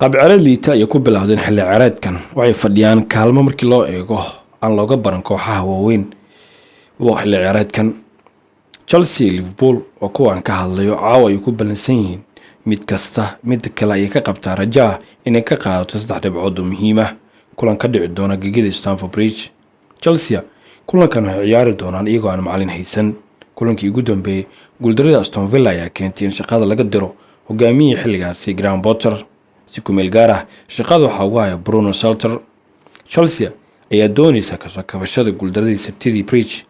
qaab ciyaareed liita ay ku bilaawdeen xilli ciyaareedkan waxay fadhiyaan kaalmo markii loo eego aan looga baran kooxaha waaweyn waa xilli ciyaareedkan Chelsea Liverpool oo kuwan ka hadlayo caawa ay ku balansan yihiin mid kasta mid kale ay ka qabtaa raja inay ka qaadato 3 dhibcood oo muhiim ah kulan ka dhici doona gegida Stamford Bridge. Chelsea kulankan waxay ciyaari doonaan iyagoo aan macallin haysan. kulankii ugu dambeeyay guuldarrada Aston Villa ayaa keentay in shaqada laga diro hogaamiyihii xilligaasi Graham Potter si ku meel gaar ah shaqada waxa uu hayaa Bruno Salter. Chelsea ayaa doonaysa ka soo kabashada guuldaradii Sabtidii Bridge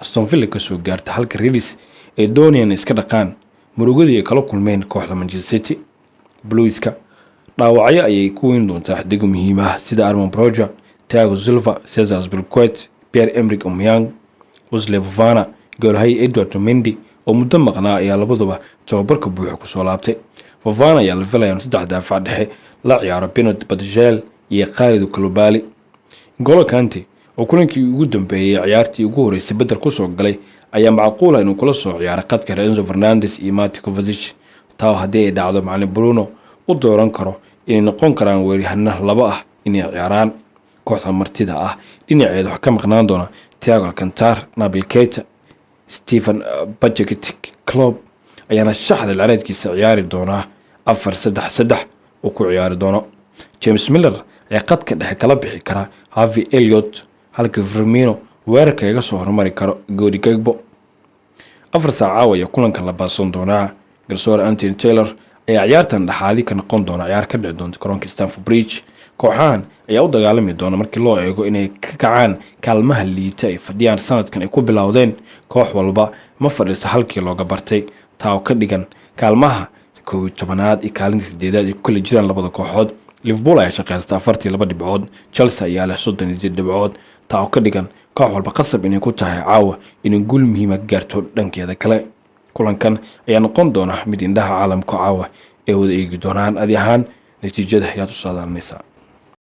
Aston Villa ka soo gaartay halka Reds ay doonayaan iska dhaqaan murugadii ay kala kulmeen kooxda Manchester City. Blueska dhaawacyo ayay ku weyn doontaa xiddig muhiim ah sida Armand Broja, Thiago Silva, Cesar Azpilicueta, Pierre-Emerick Aubameyang, Wesley Fofana, goolhaye Edouard Mendy oo muddo maqnaa ayaa labaduba tababarka buuxa ku soo laabtay. Fofana ayaa la filayaa 3 daafac dhexe la ciyaaro Bernard Badiashile iyo Khalid Koulibaly. N'Golo Kante oo kulankii ugu dambeeyay ciyaartii ugu horeysay bedel ku soo galay ayaa macquul ah inuu kula soo ciyaaro qadka Enzo Fernandez iyo Mateo Kovacic. taa haddii ay dhacdo macallin Bruno u dooran karo inay noqon karaan weeraryahanna laba ah inay ciyaaraan kooxda martida ah dhinaceeda wax ka maqnaan doona Thiago Alcantara, Nabil Keita, Stephen Bajcetic. Klopp ayaana shaxda ciyaareedkiisa ciyaari doona 4-3-3 oo ku ciyaari doono. James Milner ayaa qadka dhexe kala bixi kara Harvey Elliott halka Firmino weerarka iga soo hormari karo Cody Gakpo. 4 saac ayaa kulanka la baasan doona. garsoore Anthony Taylor ayaa ciyaartan dhaxaadi ka noqon doona ciyaar ka dhici doonta garoonka Stamford Bridge. kooxahan ayaa u dagaalami doona markii loo eego inay ka kacaan kaalmaha liita ay fadhiyaan sanadkan ay ku bilowdeen koox walba ma fadhiiso halkii looga bartay taa oo ka dhigan kaalmaha 11aad iyo kaalinta 8aad ay kula jiraan labada kooxood. Liverpool ayaa shaqeysata 42 dhibcood, Chelsea ayaa leh 38 dhibcood taa oo ka dhigan koox walba qasab inay ku tahay caawa inay guul muhiim ah gaarto dhankeeda kale. kulankan ayaa noqon doona mid indhaha caalamka caawa ee wada eegi doonaan adi ahaan natiijada ayaa u saadaalinaysa.